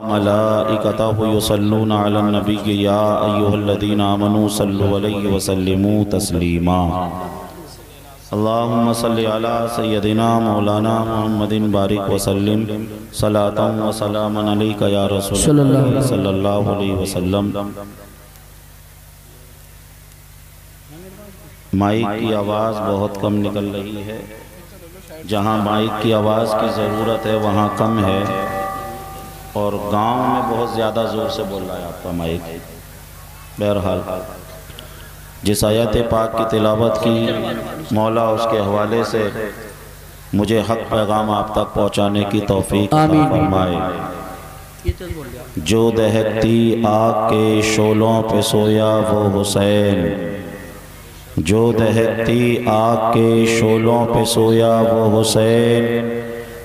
मलाइकतहु युसल्लूना Alan नबी या अय्युहल्लज़ीना आमनू सल्लु अलैहि व सल्लिमू तस्लीमा। अल्लाहुम्मा सल्लि अला सय्यदिना मौलाना मुहम्मदिन बारिक व सल्लिम सलातन व सलामन अलैका या रसूलल्लाह सल्लल्लाहु अलैहि वसल्लम। माइक की आवाज़ बहुत कम निकल रही है। जहाँ माइक की आवाज़ की ज़रूरत है वहाँ कम है, और गांव में बहुत ज़्यादा ज़ोर से बोल रहा है आपका माइक। बहरहाल जिस आयत पाक की तिलावत की मौला उसके हवाले से मुझे हक पैगाम आप तक पहुँचाने की तौफीक फरमाए। जो दहकती आग के शोलों पे सोया वो हुसैन, जो दहकती आग के शोलों पे सोया वो हुसैन,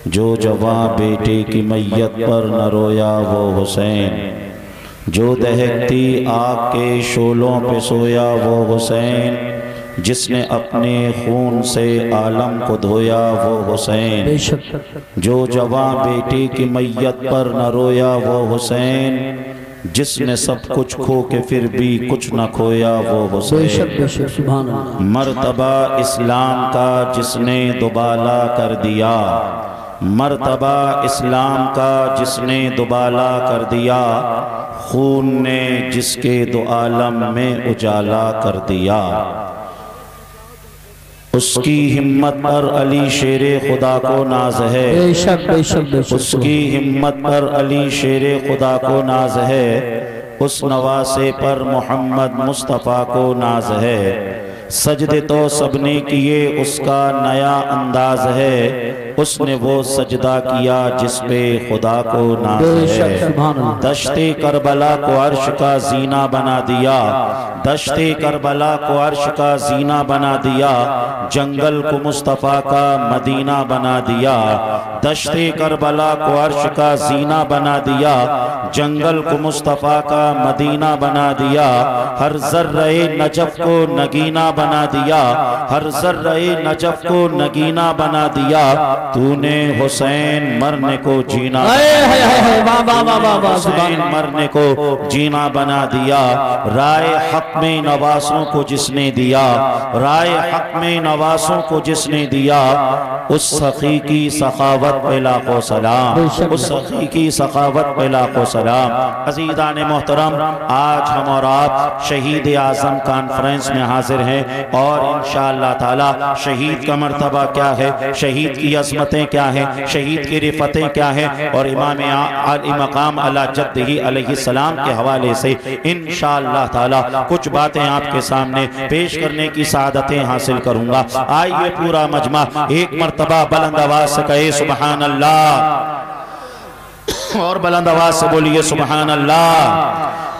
जो जवां बेटे की मैयत पर न रोया वो हुसैन, जो दहकती आग के शोलों पे सोया वो हुसैन, जिसने अपने खून से आलम को धोया वो हुसैन, जो जवां बेटे की मैयत पर न रोया वो हुसैन, जिसने सब कुछ खो के फिर भी कुछ न खोया वो हुसैन। मर्तबा इस्लाम का जिसने दुबाला कर दिया, मर्तबा इस्लाम का जिसने दुबाला कर दिया, खून ने जिसके दो आलम में उजाला कर दिया। उसकी हिम्मत पर अली शेरे खुदा को नाज है, उसकी हिम्मत पर अली शेरे खुदा को नाज है, उस नवासे पर मोहम्मद मुस्तफ़ा को नाज है। सजदे तो सबने किए उसका नया अंदाज है, उसने वो सजदा किया जिस पे खुदा को नाज है। दश्ते करबला को अर्श का जीना बना दिया, दश्ते करबला को अर्श का जीना बना दिया, जंगल को मुस्तफ़ा का मदीना बना दिया। दश्ते करबला को अर्श का जीना बना दिया, जंगल को मुस्तफ़ा का मदीना बना दिया। हर ज़र्रे नजफ को नगीना बना दिया, हर ज़र्रे नजफ को नगीना बना दिया। तूने हुसैन मरने को जीना, हुसैन मरने को जीना बना दिया। राय हक में नवासों को जिसने दिया, राय हक में नवासों को जिसने दिया, उस सखी की सखावत पे लाखों सलाम, उस सखी की सखावत पे लाखों सलाम। अज़ीज़ान मोहतरम, आज हम और आप शहीद आज़म कॉन्फ्रेंस में हाजिर हैं, और इंशाअल्लाह ताला शहीद का मर्तबा क्या है, शहीद की अज़मतें क्या है, शहीद की रिफ़तें क्या है, और इमाम आली मकाम अला जद्दिही अलैहिस्सलाम के हवाले से इंशाअल्लाह ताला कुछ बातें आपके सामने पेश करने की सादतें हासिल करूंगा। आइए पूरा मजमा एक मर्तबा बुलंद आवाज़ से कहे सुबहान अल्लाह, और बुलंद आवाज़ से बोलिए सुबहान अल्लाह,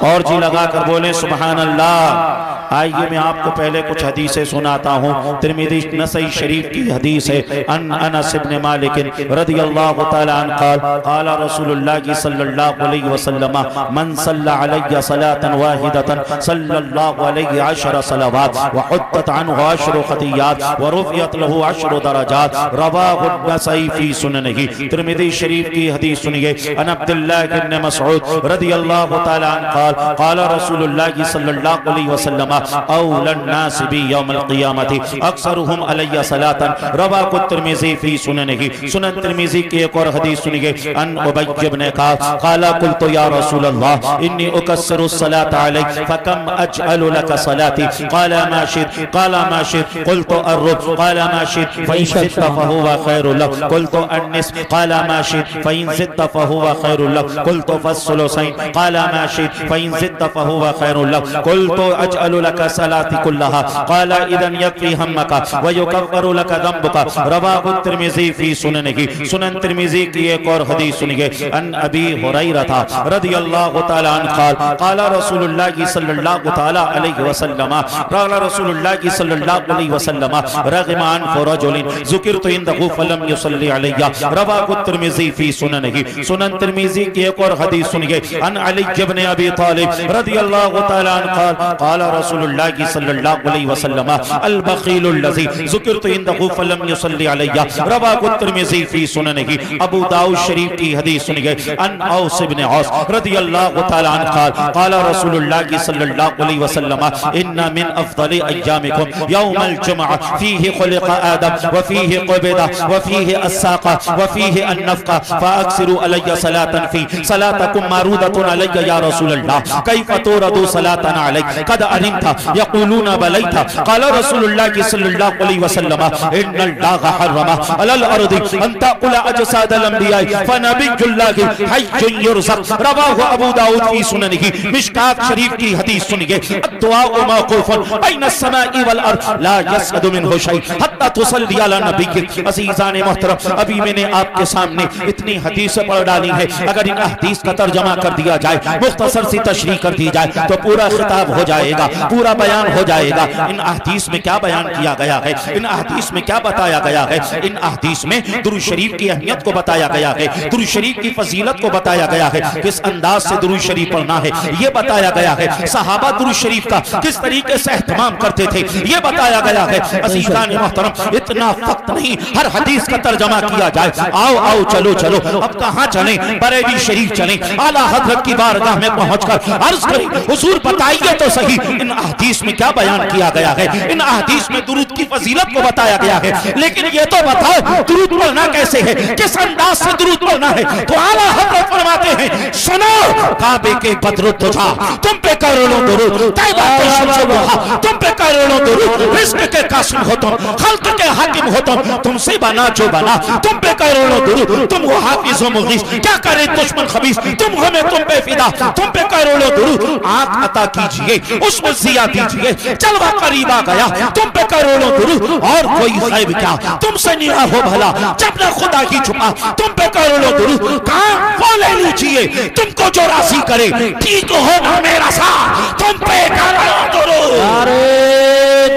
और जी लगा कर बोले सुबहान अल्लाह। आइए मैं आपको पहले कुछ हदीसें सुनाता हूँ। तिर्मिज़ी नसई शरीफ की हदीस है। अनस इब्न मालिक रज़ियल्लाहु तआला अन्हु क़ाल क़ाल रसूलुल्लाह सल्लल्लाहु अलैहि वसल्लम मन सल्ला अलैहि सलातन वाहिदतन सल्लल्लाहु अलैहि अशर सलावात व हुत्तत अन्हु अशर खतियात व रुफ़ियत लहु अशर दरजात रवाहु नसई फी सुननिही। तिर्मिज़ी शरीफ की हदीस सुनिए। अन अब्दुल्लाह इब्न मसऊद रज़ियल्लाहु तआला अन्हु क़ाल क़ाल रसूलुल्लाह सल्लल्लाहु अलैहि वसल्लम औलन नास बि यौमल क़ियामति अक्सरुहुम अलैहि सलातन रवाहु तिर्मिज़ी फी सुननिही। सुनन तिर्मिज़ी की एक और हदीस सुनिए। अन उबय इब्न कअब क़ाल क़ुल्तु या रसूलल्लाह इन्नी उकस्सिरु सलात अलैक फकम अजअलु लक सलाती क़ाल मा शित क़ाल मा शित क़ुल्तु अर्रुब क़ाल मा शित फ़इन ज़िदत फ़हुव ख़ैरुल लक क़ुल्तु अन्निस्फ़ क़ाल मा शित फ़इन ज़िदत फ़हुव ख़ैरुल लक क़ुल्तु फ़स्सुलुसैन क़ाल मा शित फ़इन ज़िदत फ़हुव ख़ैरुल लक क़ुल्तु अजअलु लक सलाती कुल्लहा क़ाल इज़न यक्फ़ी हम्मका व युकफ़्फ़िरु लक ज़ंबका रवाहु तिर्मिज़ी फी सुननिही। सुनन तिर्मिज़ी की एक और हदीस सुनिए। अन अबी हुरैरा रज़ियल्लाहु तआला अन्हु क़ाल क़ाल रसूलुल्लाह सल्लल्लाहु तआला अलैहि वसल्लम क़ाल रसूलुल्लाह सल्लल्लाहु अलैहि वसल्लम रग़िम अनफ़ु रजुलिन ज़ुकिरतु इंदहु फ़लम युसल्ली अलैया रवाहु तिर्मिज़ी फी सुननिही। सुनन तिर्मिज़ी की एक और हदीस सुनिए। अन अली इब्न अबी तालिब रज़ियल्लाहु तआला अन्हु क़ाल क़ाल रसूलुल्लाह सल्लल्लाहु अलैहि वसल्लम अल बखीलुल लज़ी ज़ुकिरतु इंदहु फलम युसल्ली अलैया रवाहु तिर्मिज़ी फी सुननिही। अबू दाऊद शरीफ की हदीस सुनिए। अन औस इब्न औस रदियल्लाहु तआला अन्हु क़ाल क़ाल रसूलुल्लाह सल्लल्लाहु अलैहि वसल्लम इन्ना मिन अफ़ज़लि अय्यामिकुम यौमल जुमअह फीहि खुलिक़ आदम व फीहि क़ुबिदा व फीहि अस्साक़ा व फीहि अन्नफ़क़ा फ़अक्सिरू अलैया सलातन फी सलातकुम मारूदतुन अलैया या रसूलल्लाह कैफ़ तुरदु सलातन अलैक क़द अलिमता यक़ूलून बलैता। क़ाल रसूलुल्लाह सल्लल्लाहु अलैहि वसल्लम इन्नल्लाह हर्रमा अलल अर्दि अन तअकुल अजसादल अंबिया'i फनबियुल्लाहि हय्युन युरज़क़। रवाहु अबू दाऊद फी सुननिही। मिशकात शरीफ की हदीस सुनिए। अद्दुआउ मौक़ूफ़ुन बैन अस्समाई वल अर्द ला यसअदु मिन्हु शै हत्ता तुसल्ली अला नबिय्यिक। अज़ीज़ान मोहतरम, अभी मैंने आपके सामने इतनी हदीसें पढ़ डाली है। अगर इन हदीस का तर्जमा कर दिया जाए, मुख्तसर सी तशरीह कर दी जाए तो पूरा खिताब हो जाएगा, पूरा बयान हो जाएगा। इन हदीस में क्या बयान किया गया है, इन हदीस में क्या बताया गया है। इन हदीस में दुरूद शरीफ की अहमियत को बताया गया है, दुरूद शरीफ की फजीलत को बताया गया है, किस अंदाज से दुरूद शरीफ पढ़ना है ये बताया गया है। सहाबा दुरूद शरीफ का किस तरीके से एहतमाम करते थे ये बताया गया है। अज़ीज़ान मोहतरम, इतना वक्त नहीं हर हदीस का तर्जमा किया जाए। आओ आओ चलो चलो, अब कहाँ चलें? बरेली शरीफ चलें। आला हज़रत की बारगाह में पहुंचकर अर्ज करें, हुजूर बताइए तो सही इन अहदीस में क्या बयान किया गया है। इन अहदीस में दुरूद की फजीलत को बताया गया है, लेकिन ये तो बताओ दुरूद पढ़ना कैसे है, किस अंदाज से दुरूद पढ़ना है। तो आला हज़रत फरमाते हैं, सुनो काबे के बदरुद्दोजा तुम पे करोड़ों दुरूद, तैयबा के शम्स दुहा तुम पे करोड़ों दुरूद, रिज़्क़ के कासिम हो तुम, खल्क़ के हाकिम हो तुम, तुमसे बना जो बना तुम पे करोड़ों दुरूद, तुम वो हाफिज़ व मुग़ीस क्या करे दुश्मन खबीस, तुम हमें तुम पे फिदा, तुम पे करोड़ों दुरूद। आँख अता कीजिए उसको ज़िया दीजिए, जलवा करीब आ गया तुम पे करोड़ों दुरूद। और कोई गैब क्या तुमसे निरा हो भला, जब न खुदा की छुपा तुम पे करोड़ों दुरूद। कहाँ वो ले लीजिए तुमको जो राज़ी करे, ठीक हो ना मेरा साथ तुम पे करोड़ों दुरूद। नारे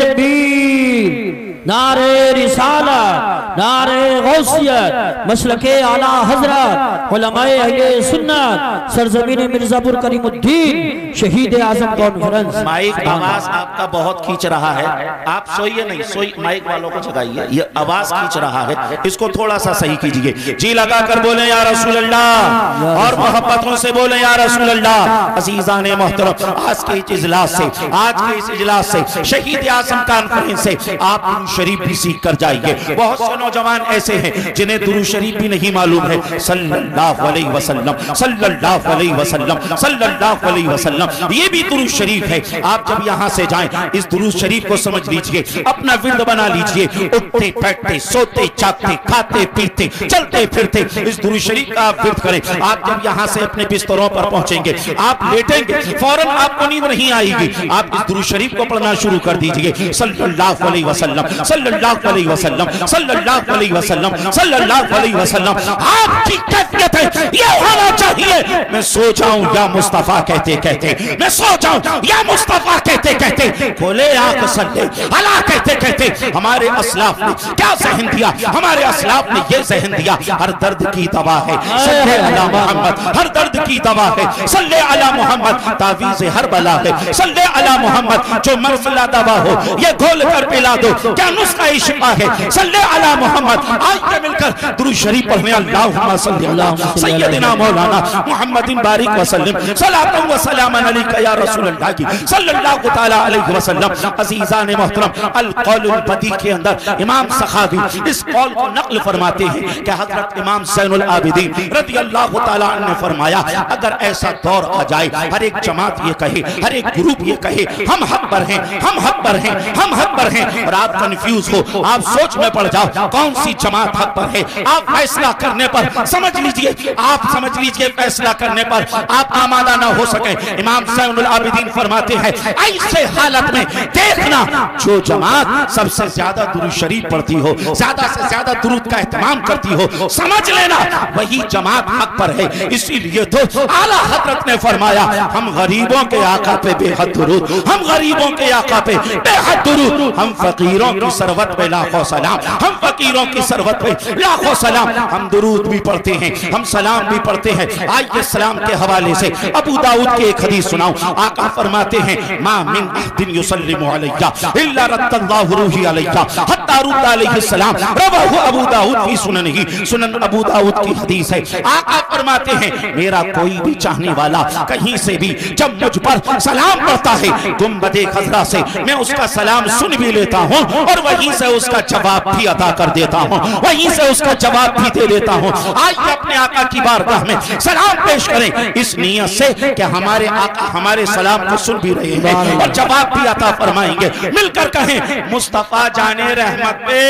तकबीर, नारे रिसालत, नारे गौसियत, मसलके आला हजरत, उलमाए अहले सुन्नत, सरजमीन मिर्जापुर करीमुद्दीन शहीद आजम कॉन्फ्रेंस। माइक आवाज आपका बहुत खींच रहा है, आप सोइए नहीं, सोई माइक वालों को जगाइए, ये आवाज खींच रहा है, इसको थोड़ा सा सही कीजिए। जी लगा कर बोले या रसूल अल्लाह, और मोहब्बतों से बोले या रसूल अल्लाह। अज़ीज़ान मोहतरम, आज के इस इजलास से, आज के इस इजलास से, शहीद आजम कॉन्फ्रेंस से आप शरीफ भी सीख कर जाइए। बहुत से नौजवान ऐसे हैं जिन्हें दुरूद शरीफ भी नहीं मालूम है। सल्लल्लाहु अलैहि वसल्लम, सल्लल्लाहु अलैहि वसल्लम, सल्लल्लाहु अलैहि वसल्लम, ये भी दुरूद शरीफ है। आप जब यहाँ से जाएं, इस दुरूद शरीफ को समझ लीजिए, अपना विर्द बना लीजिए। उठते बैठते सोते जागते खाते पीते चलते फिरते इस दुरूद शरीफ का आप विर्द करें। आप जब यहाँ से अपने बिस्तरों पर पहुंचेंगे, आप लेटेंगे, फौरन आपको नींद नहीं आएगी, आप इस दुरूद शरीफ को पढ़ना शुरू कर दीजिए। सल्लल्लाहु अलैहि वसल्लम, सल्लल्लाहु अलैहि वसल्लम, सल्लल्लाहु अलैहि वसल्लम, सल्लल्लाहु अलैहि वसल्लम। आपकी कैफियत है ये होना चाहिए, मैं सो जाऊं या मुस्तफा कहते कहते, मैं सो जाऊं या मुस्तफा कहते कहते, खोले आंख सल्ले अला कहते कहते। हमारे असलाफ ने क्या ज़हन दिया, हमारे असलाफ ने ये ज़हन दिया, हर दर्द की दवा है सल्ले अला मोहम्मद, हर दर्द की दवा है सल्ले अला मोहम्मद, तावीज़ हर बला है सल्ले अला मोहम्मद, जो मरसला दवा हो ये घोल कर पिला दो, क्या नुस्खा शिफा है सल्ले अला मोहम्मद। आज के मिलकर दुरूद शरीफ पढ़ने, अल्लाहुम्मा सल्ली अला सय्यदिना मौलाना मुहम्मदिन बारिक वसल्लम सलातन व सलामन अलैका या रसूल अल्लाह की सल्लल्लाहु तआला अलैहि वसल्लम। अज़ीज़ान मोहतरम, अल कौलुल बदी के अंदर इमाम सखावी इस कौल को नक्ल फरमाते हैं कि हजरत इमाम ज़ैनुल आबिदीन रज़ियल्लाहु तआला अन्हु ने फरमाया, अगर ऐसा दौर आ जाए, हर एक जमात ये कहे, हर एक ग्रुप ये कहे हम हक पर हैं, हम हक पर हैं, हम हक पर हैं, और आप कंफ्यूज हो, आप सोच में पड़ जाओ कौन सी जमात हक पर है, आप फैसला करने पर समझ लीजिए, आप समझ लीजिए फैसला करने पर आप आमादा ना हो सके। इमाम ज़ैनुल आबिदीन फरमाते हैं, ऐसे हालत में देखना जो जमात सबसे ज्यादा दुरूद शरीफ पढ़ती हो, ज्यादा से ज्यादा दुरूद का एहतमाम करती हो, समझ लेना वही जमात हक पर है। इसीलिए तो आला हजरत ने फरमाया, हम गरीबों के आका पे बेहद दुरूद, हम गरीबों के आका पे बेहद दुरूद, हम फकीरों की सरवत पे लाखों सलाम, हम फकीरों की सरवत पे लाखों सलाम। हम दुरूद भी पढ़ते हैं, हम सलाम भी पढ़ते हैं। आइए सलाम के हवाले से अबू दाऊद की एक हदीस सुनाऊं। आका फरमाते हैं मा मिन अहदिन युसल्लिमु अलैया इल्ला रद्दल्लाहु रूही अलैया हत्ता रुद्दा अलैहि सलाम। रवाहु अबू दाऊद फी सुननिही, सुनन अबू दाऊद की हदीस है। आका फरमाते हैं मेरा कोई भी चाहने वाला कहीं से भी जब मुझ पर सलाम पढ़ता है गुंबदे खजरा से मैं उसका सलाम सुन भी लेता हूँ और वहीं से उसका जवाब भी अदा कर देता हूँ, वहीं से उसका जवाब भी दे देता हूँ। आइए अपने आका की बारगाह में सलाम पेश करें इस नियत से कि हमारे आका हमारे सलाम को सुन भी रहे हैं और जवाब भी अता फरमाएंगे। मिलकर कहें मुस्तफा जाने रहमत पे,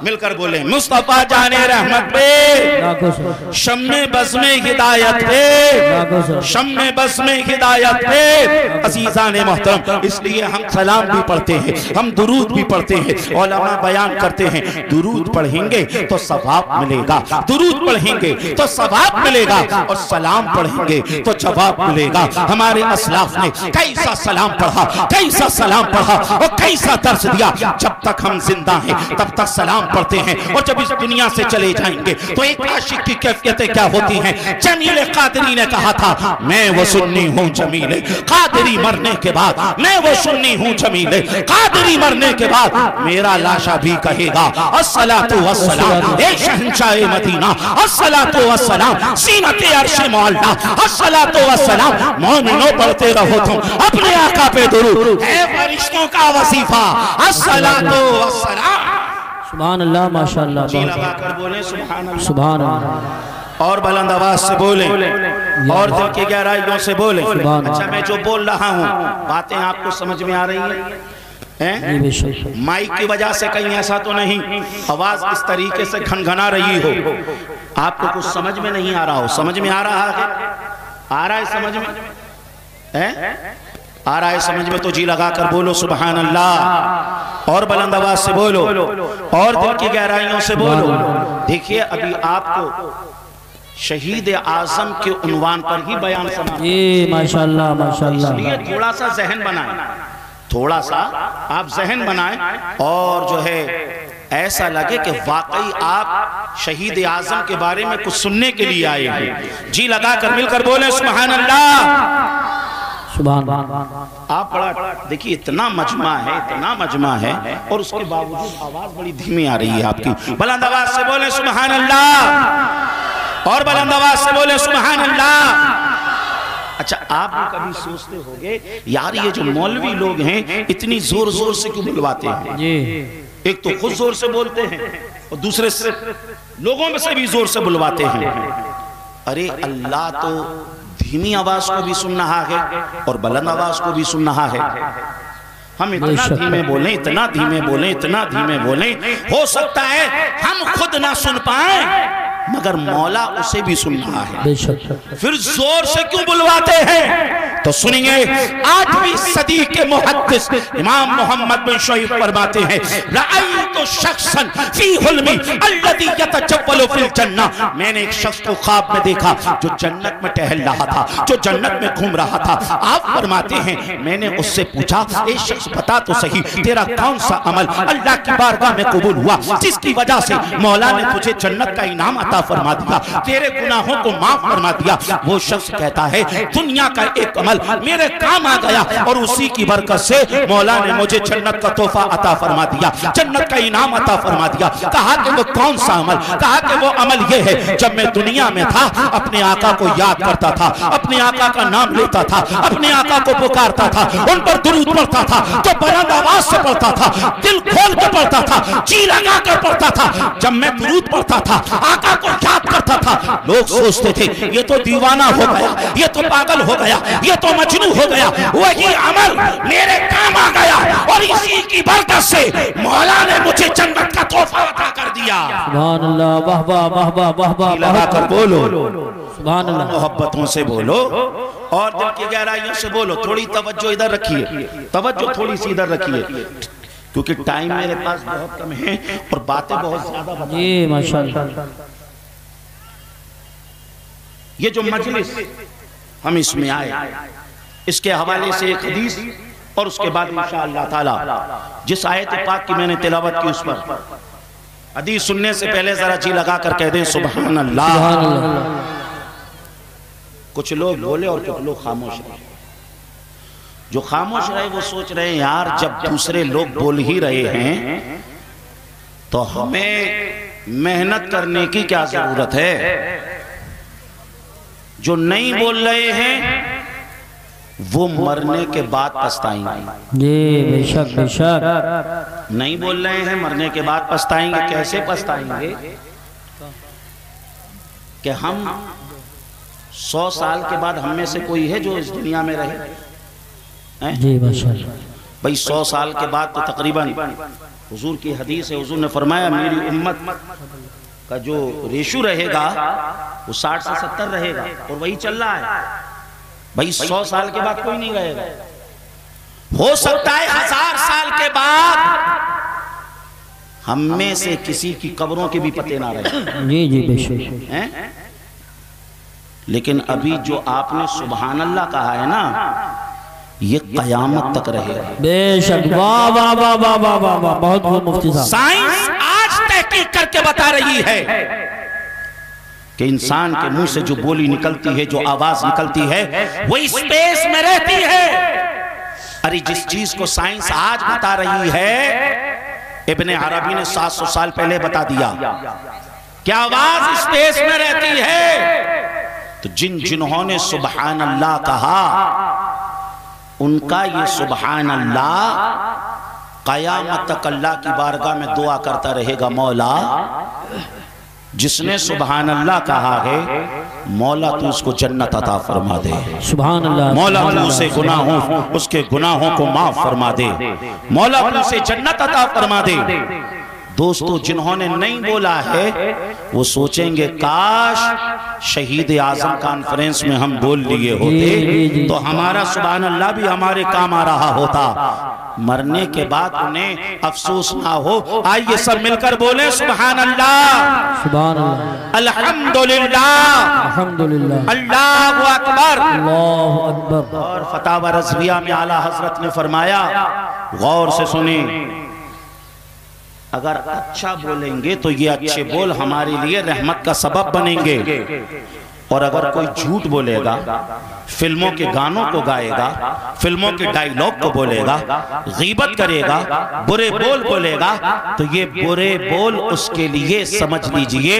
मिलकर बोले मुस्तफा जाने रहमत पे, शम्मे बस में हिदायत पे, शम्मे बस में हिदायत पे। अजीज़ान मोहतरम, इसलिए हम सलाम भी पढ़ते हैं, हम दुरूद भी पढ़ते हैं। उलमा बयान करते हैं दुरूद पढ़ेंगे तो सवाब मिलेगा, दुरूद पढ़ेंगे तो सवाब मिलेगा और सलाम पढ़ेंगे तो जवाब मिलेगा। हमारे असलाफ ने कैसा सलाम पढ़ा, कैसा सलाम पढ़ा और कैसा दर्स दिया। जब तक हम जिंदा हैं तब तक सलाम पढ़ते हैं और जब इस दुनिया से चले जाएंगे तो एक आशिक की कैफियतें क्या होती हैं। जमील कादरी ने कहा था मैं वो सुन्नी हूँ जमील कादरी, मरने के बाद मैं वो सुन्नी हूँ जमील कादरी, मरने के बाद मेरा लाशा भी कहेगा अस्सलातु वस्सलाम ए शहंशाह मदीना, अस्सलातु वस्सलाम सीनते अर्श मौला, अस्सलातु वस्सलाम। मोमिनो पढ़ते रहो तुम अपने आका पे दुरूद, है फरिश्तों का वजीफा अस्सलातु वस्सलाम। सुभान अल्लाह, माशाअल्लाह, जी लगाकर बोले सुभान अल्लाह, सुभान अल्लाह, और बुलंद आवाज से बोले और दिल की गहराइयों से बोले। अच्छा मैं जो बोल रहा हूँ बातें आपको समझ में आ रही हैं? माइक की वजह से कहीं ऐसा तो नहीं आवाज इस तरीके से घनघना रही हो, आपको कुछ समझ में नहीं आ रहा हो? समझ में आ रहा है? आ रहा है समझ में? आ रहा है समझ में? तो जी लगाकर बोलो सुभान अल्लाह और बुलंद आवाज से बोलो और दिल की गहराइयों से बोलो। देखिए अभी आपको शहीद आजम के उन्वान पर ही बयान सुना, माशाअल्लाह माशाअल्लाह। इसलिए थोड़ा सा जहन बनाएं, थोड़ा सा आप जहन बनाएं और जो है ऐसा लगे कि वाकई आप शहीद आजम के बारे में कुछ सुनने के लिए आए हैं। जी लगाकर मिलकर बोले सुभान अल्लाह। आप बड़ा देखिए इतना मजमा है, इतना मजमा है और उसके बावजूद आवाज बड़ी धीमी आ रही है आपकी। बुलंद आवाज से बोले सुभान अल्लाह और बुलंद आवाज से बोले सुभान अल्लाह। अच्छा आप भी कभी सोचते होंगे यार ये जो मौलवी लोग हैं इतनी जोर जोर से क्यों बुलवाते हैं? एक तो खुद जोर से बोलते हैं और दूसरे से लोगों में से भी जोर से बुलवाते हैं। अरे अल्लाह तो धीमी आवाज को भी सुन रहा है और बुलंद आवाज को भी सुन रहा है। हम इतना धीमे बोलें, इतना धीमे बोलें, इतना धीमे बोलें, हो सकता है हम खुद ना सुन पाए मगर मौला उसे भी सुन रहा है। फिर जोर से क्यों बुलवाते हैं? तो सुनिए 8वीं सदी के मुहद्दिस इमाम मोहम्मद बिन शुअयब फरमाते हैं रअयतु शख्सन फी हुल्मी अल्लज़ी यतजव्वलु फिल जन्नह। मैंने एक शख्स को ख्वाब में देखा जो जन्नत में टहल रहा था, जो जन्नत में घूम रहा था। आप फरमाते हैं मैंने उससे पूछा ए शख्स बता तो सही तेरा कौन सा अमल अल्लाह की बारगाह में कबूल हुआ जिसकी वजह से मौला ने तुझे जन्नत का इनाम अता फरमा दिया, तेरे गुनाहों को माफ फरमा दिया। वो शख्स कहता है दुनिया का एक अमल मेरे काम आ गया और उसी की बरकत से मौला ने मुझे जन्नत का तोहफा अता फरमा दिया, जन्नत का इनाम अता फरमा दिया। कहा कि वो कौन सा अमल? कहा कि वो अमल ये है जब मैं दुनिया में था अपने आका को याद करता था, अपने आका का नाम लेता था, अपने आका को पुकारता था, उन पर दुरूद पढ़ता था, तो बुलंद आवाज से पढ़ता था, दिल खोल कर पढ़ता था, जी लगा कर पढ़ता था। जब मैं दुरूद पढ़ता था आका को याद करता था, लोग सोचते थे ये तो दीवाना हो गया, ये तो पागल हो गया, ये तो मजनू हो गया। वही अमल मेरे काम आ गया और इसी की बरकत से मौला ने मुझे जन्नत का तोहफा अता कर दिया। सुभान अल्लाह, वाह वाह वाह वाह वाह वाह, लगाकर बोलो सुभान अल्लाह, मोहब्बतों से बोलो और दिल की गहराइयों से बोलो। थोड़ी तवज्जो इधर रखिए, तवज्जो थोड़ी सी इधर रखिए क्योंकि टाइम मेरे पास बहुत कम है और बातें बहुत ज्यादा। जी माशाअल्लाह। ये जो मजलिस हम इसमें आए इसके हवाले से एक हदीस और उसके बाद इंशाअल्लाह ताला जिस आयत पाक की मैंने तिलावत की उस पर हदीस सुनने से पहले जरा जी लगा कर कह दें सुभान अल्लाह। सुभान अल्लाह। कुछ लोग बोले और कुछ लोग खामोश रहे। जो खामोश रहे वो सोच रहे हैं यार जब दूसरे लोग बोल ही रहे हैं तो हमें मेहनत करने की क्या जरूरत है। जो नहीं बोल रहे हैं वो मरने के बाद पछताएंगे। जी बेशक बेशक। नहीं बोल रहे हैं मरने के बाद पछताएंगे। कैसे पछताएंगे कि हम 100 साल के बाद हम में से कोई है जो इस दुनिया में रहे। जी माशाअल्लाह। भाई 100 साल के बाद तो तकरीबन हुजूर की हदीस है, हुजूर ने फरमाया मेरी उम्मत का जो रेशो रहेगा वो 60 से 70 रहेगा और वही चल रहा है। भाई 100 साल के बाद कोई नहीं रहेगा। हो सकता है 1000 साल के बाद हम में से किसी की कब्रों के भी पते ना रहे। जी जी बेशक हैं? लेकिन अभी जो आपने सुभान अल्लाह कहा है ना ये कयामत तक रहेगा। बेशक। वाह वाह वाह वाह वाह वाह वाह। बहुत बहुत मुफ्ती साहब। साइंस आज तहकीक करके बता रही है कि इंसान के मुंह से जो बोली निकलती है, जो आवाज निकलती है वो स्पेस में रहती है। अरे जिस चीज को साइंस आज बता रही है इब्ने अरबी ने 700 साल पहले बता दिया कि आवाज स्पेस में रहती है। तो जिन्होंने सुभान अल्लाह कहा उनका ये सुभान अल्लाह कयामत तक अल्लाह की बारगाह में दुआ करता रहेगा, मौला जिसने सुभान अल्लाह कहा है मौला तू उसको जन्नत अता फरमा दे। सुभान अल्लाह। मौला तू उसे गुनाहों उसके गुनाहों को माफ फरमा दे। मौला तू उसे जन्नत अता फरमा दे। दोस्तों जिन्होंने नहीं बोला है वो सोचेंगे काश शहीद आजम कॉन्फ्रेंस में हम बोल लिए होते तो हमारा सुभान अल्लाह भी हमारे काम आ रहा होता। मरने के बाद उन्हें अफसोस ना हो। आइए सब मिलकर बोले सुभान अल्लाह, सुभान अल्लाह, अल्हम्दुलिल्लाह, अल्हम्दुलिल्लाह, अल्लाहु अकबर, अल्लाहु अकबर। और फतावा रज़विया में आला हजरत ने फरमाया, गौर से सुने, अगर अच्छा बोलेंगे तो ये अच्छे बोल हमारे लिए रहमत का सबब बनेंगे, और अगर कोई झूठ बोलेगा, फिल्मों के गानों को गाएगा, फिल्मों के डायलॉग को बोलेगा, गीबत करेगा, बुरे बोल बोलेगा, तो ये बुरे बोल उसके लिए समझ लीजिए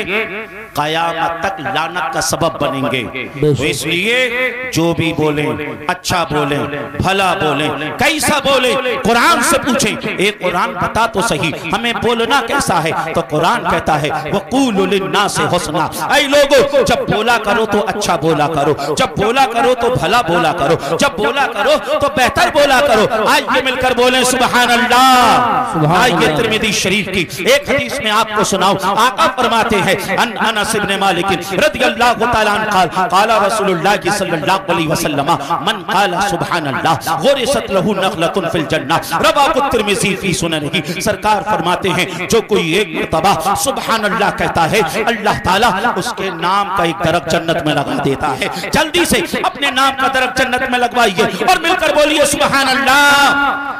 कयामत तक लानत का सबब बनेंगे। तो इसलिए जो भी बोले अच्छा बोले, भला बोले, कैसा बोले, कुरान से पूछें। एक कुरान बता तो सही हमें बोलना कैसा है। तो कुरान कहता है वक़ूलु लिन्नासि हुस्ना, ऐ लोगों जब बोला करो तो अच्छा बोला करो, जब बोला करो तो भला बोला करो, जब बोला करो तो बेहतर बोला करो। आइए मिलकर बोले सुभान अल्लाह। आइए तिरमिज़ी शरीफ की एक हदीस में आपको सुनाऊं। आका फरमाते हैं अनस इब्न मालिक रज़ियल्लाहु तआला अन्हु क़ाल क़ाल रसूलुल्लाह सल्लल्लाहु अलैहि वसल्लम मन क़ाल सुभान अल्लाह गुरिसत लहु नख़लतुन फिल जन्नह, रवाहु तिरमिज़ी फी सुननिही। सरकार फरमाते हैं जो कोई एक मर्तबा सुभान अल्लाह कहता है अल्लाह ताला उसके नाम का एक दरख्त जन्नत में लगा देता है। जल्दी से अपने नाम का दरख्त जन्नत में लगवाइए और मिलकर बोलिए सुभान अल्लाह।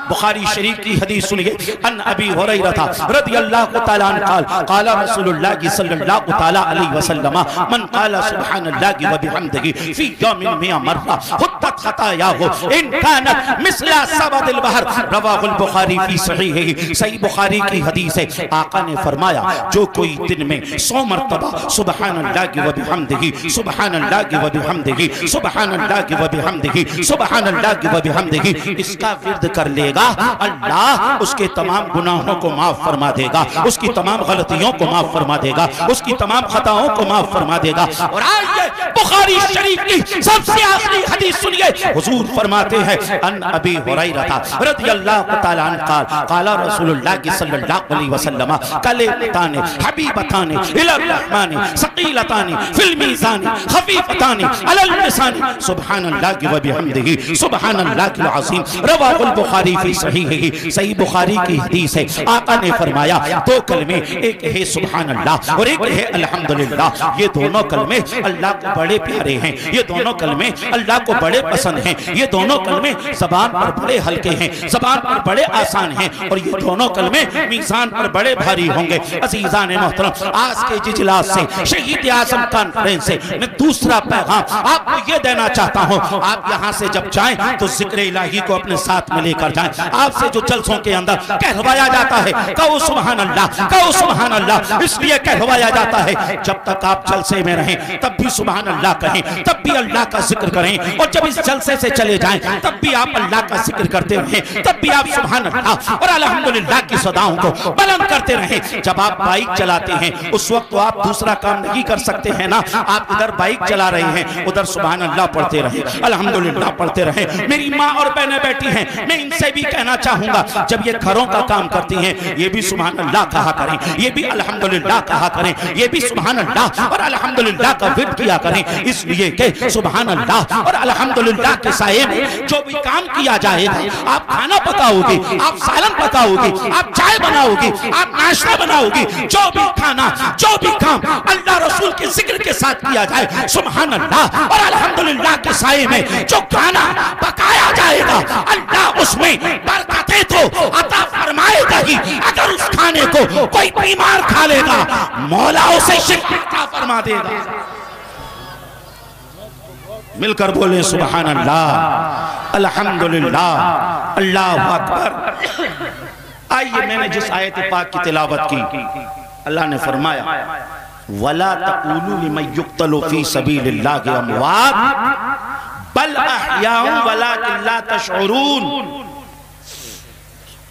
बुखारी शरीफ की हदीस सुनिए। अन अबी हुरैरा रज़ियल्लाहु तआला अन्हु क़ाल क़ाल रसूलुल्लाह सल्लल्लाहु तआला अलैहि वसल्लम मन क़ाल सुभान अल्लाह व बिहम्दिही फी यौमिन मि'a मर्रा हुत्तत खतायाहु इन कानत मिस्ला सबदिल बहर, रवाहुल बुखारी फी सहीहिही। सही बुखारी की हदीस है। आका ने फरमाया जो कोई दिन में 100 मरतबा सुभान अल्लाह व बिहम्दिही, सुभान अल्लाह व बिहम्दिही, सुभान अल्लाह व बिहम्दिही, सुभान अल्लाह व बिहम्दिही इसका विर्द कर लेगा, अल्लाह उसके तमाम गुनाहों को माफ फरमा देगा, उसकी तमाम गलतियों को माफ फरमा देगा, उसकी तमाम खताओं को माफ फरमा देगा। और आइए बुखारी शरीफ की सबसे आखिरी हदीस सुनिए। हुजूर फरमाते हैं अन अबी हुरैरा रज़ियल्लाहु तआला अन्हु क़ाल क़ाल रसूलुल्लाह सल्लल्लाहु अलैहि वसल्लम कलिमतानि हबीबतानि इलर रहमानि सक़ीलतानि फिल मीज़ानि खफ़ीफ़तानि अलल लिसानि सुभान अल्लाह व बिहम्दिही सुभान अल्लाहिल अज़ीम, रवाहुल बुखारी फी सहीह, सही बुखारी की हदीस है। आका ने फरमाया दो कलमे, एक है सुभान अल्लाह और एक है अल्हम्दुलिल्लाह। ये दोनों कलमे अल्लाह को बड़े प्यारे हैं, ये दोनों कलमे अल्लाह को बड़े पसंद हैं, ये दोनों कलमे ज़बान पर बड़े हल्के हैं, ज़बान पर बड़े आसान हैं और ये दोनों कलमे मीज़ान पर बड़े भारी होंगे। अज़ीज़ान मोहतरम, आज के इजलास से, शहीद आज़म कॉन्फ्रेंस से मैं दूसरा पैगाम आपको ये देना चाहता हूँ। आप यहाँ से जब जाएं तो जिक्र इलाही को अपने साथ में लेकर जाएं। आपसे जो जलसों के अंदर कहलवाया जाता है, कहो सुभान अल्लाह, कहो सुभान अल्लाह, इसलिए कहलवाया जाता है जब तक आप जलसे में रहें तब भी सुभान अल्लाह कहें, तब भी अल्लाह का जिक्र करें, और जब इस जलसे से चले जाएं तब भी आप अल्लाह का जिक्र करते रहें, तब भी आप सुभान अल्लाह और अल्हम्दुलिल्लाह की सदाओं को बुलंद करते रहें। जब आप बाइक चलाते हैं उस वक्त तो आप दूसरा काम नहीं कर सकते हैं ना, आप इधर बाइक चला रहे हैं, उधर सुभान अल्लाह पढ़ते रहे, अल्हम्दुलिल्लाह पढ़ते रहे। मेरी माँ और बहनें बैठी हैं, मैं इनसे भी कहना चाहूंगा जब ये घरों का काम करती हैं ये भी सुभान अल्लाह कहा करें, ये भी अल्हम्दुलिल्लाह कहा करें, ये भी सुभान अल्लाह और अल्हम्दुलिल्लाह का विर्द किया करें, इसलिए कि सुभान अल्लाह और अल्हम्दुलिल्लाह के साए में जो भी काम किया जाएगा, आप खाना पकाओगी, आप सालन पकाओगी, आप चाय बनाओगी, आप नाश्ता बनाओगी, जो भी खाना, जो भी काम अल्लाह रसूल के जिक्र के साथ किया जाए, सुभान अल्लाह और अल्हम्दुलिल्लाह के साए में जो खाना पकाया जाएगा, अल्लाह उसमें बरकतें तो अता फरमाएगा ही। अगर उस खाने को कोई बीमार खा लेगा, मौला उसे शिफा अता फरमा देगा। मिलकर बोले सुभान अल्लाह, अल्हम्दुलिल्लाह, अल्लाहु अकबर। आइए, मैंने जिस आयत पाक की तिलावत की, अल्लाह ने फरमाया वला तक़ूलू लिमन युक़्तलु फ़ी सबीलिल्लाहि अमवात बल अहयाउ वलाकिन ला तशऊरून।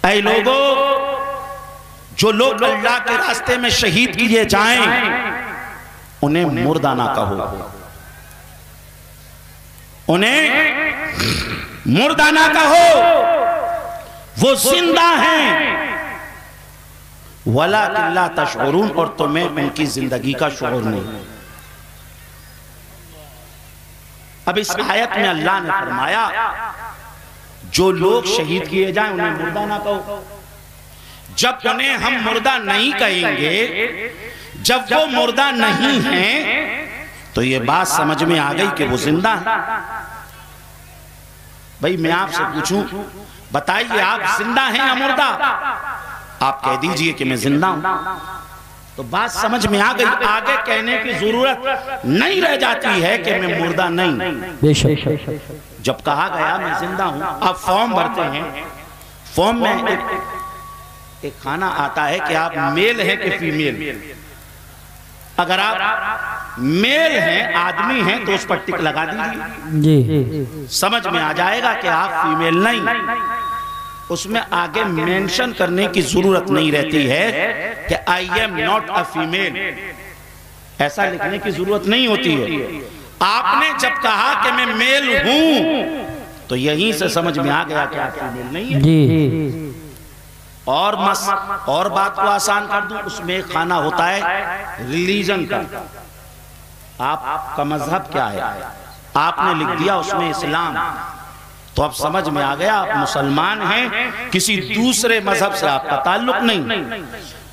ऐ लोगों, जो लोग अल्लाह के रास्ते में शहीद किए जाएं उन्हें मुर्दा ना कहो, उन्हें मुर्दा ना कहो, वो जिंदा हैं। वलाकिन ला तशऊरून, और तुम्हें उनकी जिंदगी का शऊर नहीं। अब इस आयत में अल्लाह ने फरमाया जो लोग शहीद किए जाएं उन्हें मुर्दा ना कहो। जब उन्हें हम मुर्दा नहीं कहेंगे, जब वो मुर्दा नहीं हैं, तो ये बात समझ में आ गई कि वो जिंदा है। भाई मैं आपसे पूछूं, बताइए आप जिंदा हैं या मुर्दा? आप कह दीजिए कि मैं जिंदा हूं, तो बात समझ में आ गई। आगे कहने की जरूरत नहीं रह जाती है कि मैं मुर्दा नहीं। जब कहा गया मैं जिंदा हूं, आप फॉर्म भरते हैं, फॉर्म में एक खाना आता है कि आप मेल हैं कि फीमेल। अगर आप मेल हैं, आदमी हैं, तो उस पर टिक लगा दीजिए, समझ में आ जाएगा कि आप फीमेल नहीं। उसमें आगे मेंशन करने की जरूरत नहीं रहती है कि I am not a female, ऐसा लिखने की जरूरत नहीं होती है। आपने जब कहा कि मैं मेल हूं, तो यहीं से समझ में आ गया कि आप फीमेल नहीं है। और बात को आसान कर दूं, उसमें एक खाना होता है रिलीजन का, आपका मजहब क्या है, आपने लिख दिया उसमें इस्लाम, तो अब समझ में आ गया आप मुसलमान हैं, किसी दूसरे मजहब से आपका ताल्लुक नहीं।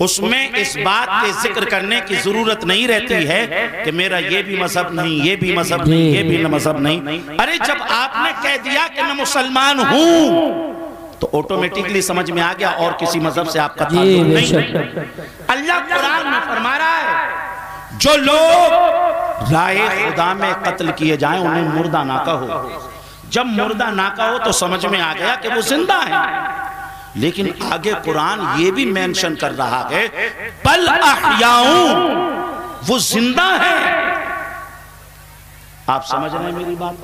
उसमें इस बात के जिक्र करने की जरूरत नहीं रहती है कि मेरा ये भी मजहब नहीं, ये भी मजहब नहीं, ये भी मजहब नहीं। अरे जब आपने कह दिया कि मैं मुसलमान हूं, तो ऑटोमेटिकली समझ में आ गया और किसी मजहब से आपका ताल्लुक नहीं। अल्लाह कुरान में फरमा रहा है जो लोग राहे खुदा में कत्ल किए जाएं उन्हें मुर्दा ना कहो। जब मुर्दा ना कहो तो समझ में आ गया कि वो जिंदा है। लेकिन आगे कुरान ये भी मेंशन कर रहा है बल अहयाउ, वो जिंदा है। आप समझ रहे हैं मेरी बात?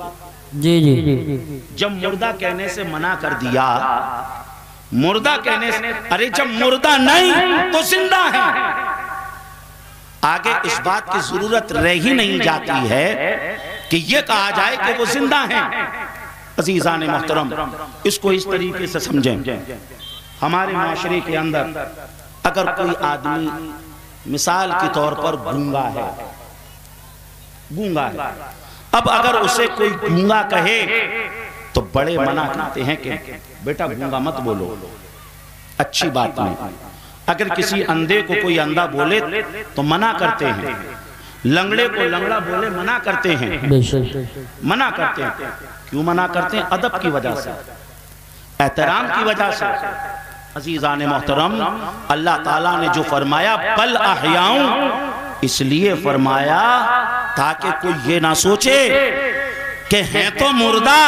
जी जी जी। जब मुर्दा कहने से मना कर दिया, मुर्दा कहने से, अरे जब मुर्दा नहीं तो जिंदा है, आगे इस बात की जरूरत रह ही नहीं जाती है कि यह कहा जाए कि वो जिंदा हैं। अजीजान मोहतरम, इसको इस तरीके से समझें। हमारे माशरे के अंदर अगर कोई आदमी मिसाल के तौर पर गूंगा है, गूंगा है, अब अगर उसे कोई गूंगा कहे तो बड़े मना करते हैं कि बेटा गूंगा मत बोलो, अच्छी बात नहीं। अगर किसी अंधे को कोई अंधा बोले तो मना करते हैं, लंगड़े को लंगड़ा बोले मना करते हैं, मना करते हैं। क्यों मना करते हैं? अदब की वजह से, एहतराम की वजह से। अजीजान मोहतरम, अल्लाह ताला ने जो फरमाया बल अहयाऊं, इसलिए फरमाया ताकि कोई ये ना सोचे कि हैं तो मुर्दा,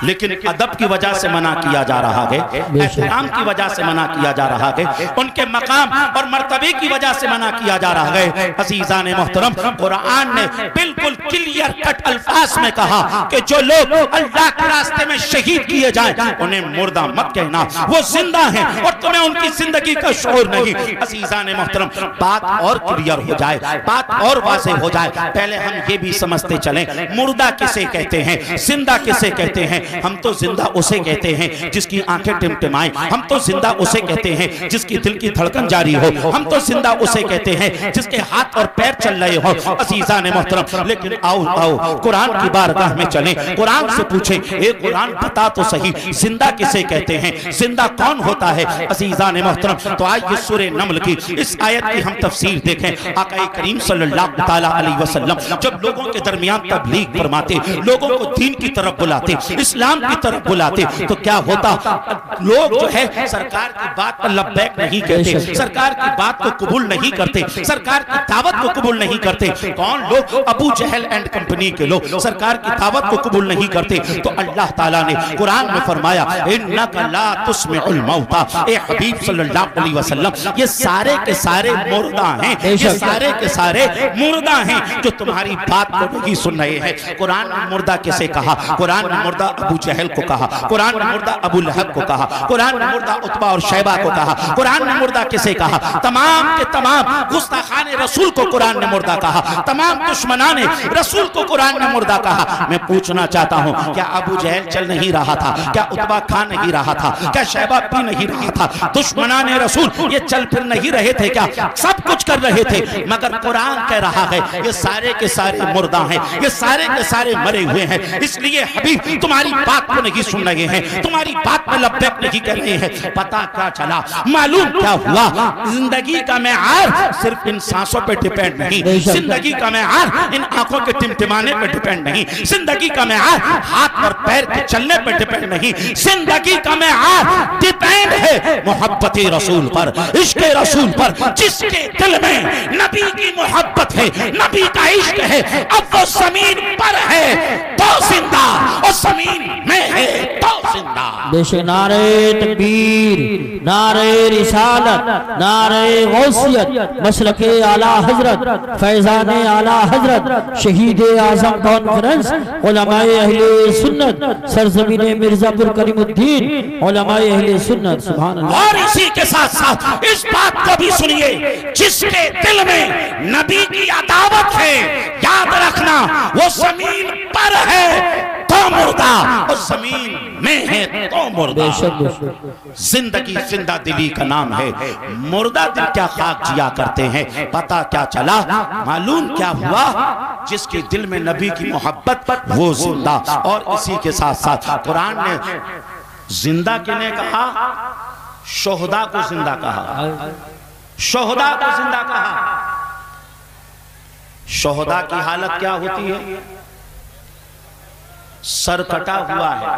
लेकिन अदब की वजह से मना किया जा रहा है, एहतराम की वजह से मना किया जा रहा है, उनके मकाम और मर्तबे की वजह से मना किया जा रहा है। अज़ीज़ान मोहतरम, कुरान ने बिल्कुल क्लियर कट अल्फाज में कहा कि जो लोग अल्लाह के रास्ते में शहीद किए जाएं उन्हें मुर्दा मत कहना, वो जिंदा हैं और तुम्हें उनकी जिंदगी का शऊर नहीं। अज़ीज़ान मोहतरम, बात और क्लियर हो जाए, बात और वाज़ेह हो जाए। पहले हम ये भी समझते चलें मुर्दा किसे कहते हैं, जिंदा किसे कहते हैं। हम तो जिंदा उसे कहते हैं जिसकी आंखें टिमटिमाएं, हम तो जिंदा उसे कहते हैं जिसकी दिल की धड़कन जारी हो, हम तो जिंदा उसे कहते हैं जिसके हाथ और पैर चल रहे हो। अज़ीज़ान मोहतरम, लेकिन आओ आओ कुरान की बारगाह में चलें, कुरान से पूछें, ए कुरान बता तो सही जिंदा किसे कहते हैं, जिंदा कौन होता है? अज़ीज़ान मोहतरम, तो आइए सूरह नमल की इस आयत की हम तफसीर देखें। आका करीम सल्लल्लाहु ताला अलैहि वसल्लम जब लोगों के दरमियान तबलीग फरमाते, लोगों को दीन की तरफ बुलाते, इस्लाम की तरफ बुलाते, तो क्या होता? लोग जो है सरकार की बात पर लब्बैक नहीं कहते, सरकार की बात को कबूल नहीं करते, सरकार की दावत को कबूल नहीं करते। कौन लोग? अबू जहल एंड कंपनी के लोग सरकार की दावत को कबूल नहीं करते। तो अल्लाह ताला ने कुरान में फरमाया इन्नका ला तुस्मिउल मौता, ए हबीब सल्लल्लाहु अलैहि वसल्लम, ये सारे के सारे मुर्दा हैं, ये सारे के सारे मुर्दा हैं जो तुम्हारी बात को नहीं सुन रहे हैं। कुरान ने मुर्दा किसे कहा? कुरान ने मुर्दा अबू जहल को कहा, कुरान ने मुर्दा अबू लहब को कहा, कुरान ने मुर्दा उतबा और शैबा को कहा। कुरान ने मुर्दा किसे कहा? तमाम के तमाम गुस्ताखाने रसूल को कुरान ने मुर्दा कहा, तमाम दुश्मनाने रसूल को कुरान ने मुर्दा कहा। मैं पूछना चाहता हूँ, क्या अबू जहल चल नहीं रहा था? क्या उतबा खा नहीं रहा था? क्या शैबा पी नहीं रहा था? दुश्मनाने रसूल ये चल फिर नहीं रहे थे क्या? सब कुछ कर रहे थे, मगर कुरान कह रहा है ये सारे के सारे मुर्दा हैं, ये सारे के सारे मरे हुए हैं। इसलिए हबीब तुम्हारी बात को नहीं सुन रहे हैं, तुम्हारी बात में लब्बैक नहीं कर रहे हैं। पता क्या चला? मालूम क्या हुआ? जिंदगी का मेआर सिर्फ इन सांसों पे डिपेंड नहीं, जिंदगी का मेआर इन आंखों के टिमटिमाने पे डिपेंड नहीं, जिंदगी का मेआर हाथ और पैर के चलने पे डिपेंड नहीं, जिंदगी का मेआर डिपेंड है मोहब्बत रसूल पर, इश्क रसूल पर। जिसके दिल में नबी की मोहब्बत है, नबी का इश्क है, अब वो जमीन पर है तो जिंदा और जमीन में है तो जिंदा। बेशक नारे तकबीर, नारे रिसालत, नारे गौसियत, मसलके आला हजरत, फैजान आला हजरत, शहीद आजम कॉन्फ्रेंस, उलमाए अहले सुन्नत, सरजमीन मिर्जापुर करीमुद्दीन, उलमाए अहले सुन्नत। सुभान अल्लाह। और इसी के साथ साथ इस बात को भी सुनिए, जिसके दिल में नबी की अदावत है, याद रखना वो जमीन पर है तो मुर्दा और जमीन में है तो मुर्दा। जिंदगी जिंदा दिली का नाम है, मुर्दा दिल क्या खाक जिया करते हैं। पता क्या चला? मालूम क्या हुआ? जिसके दिल में नबी की मोहब्बत वो जिंदा। और इसी के साथ साथ कुरान ने जिंदा किन्हें कहा? शोहदा को जिंदा कहा, शोहदा को जिंदा कहा। शोहदा की हालत क्या होती है? सर कटा हुआ है।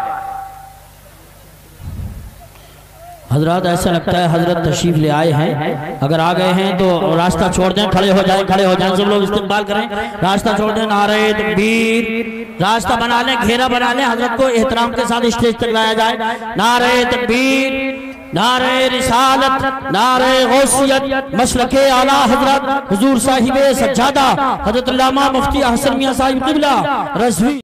हजरत ऐसा लगता है हजरत तशरीफ ले आए हैं, अगर आ गए हैं तो रास्ता छोड़ दें, खड़े हो जाएं, खड़े हो जाएं, सब लोग इस्तेमाल करें, रास्ता छोड़ दें। नारे तकबीर, रास्ता बना लें, घेरा बना लें, हजरत को एहतराम के साथ स्टेज तक लाया जाए। नारे तकबीर, नारे रिसालत, नारे गौसियत, मसलके आला हजरत हुजूर साहिब सज्जादा हजरत अल्लामा मुफ्ती अहसन मियां साहिब क़िबला रज़वी।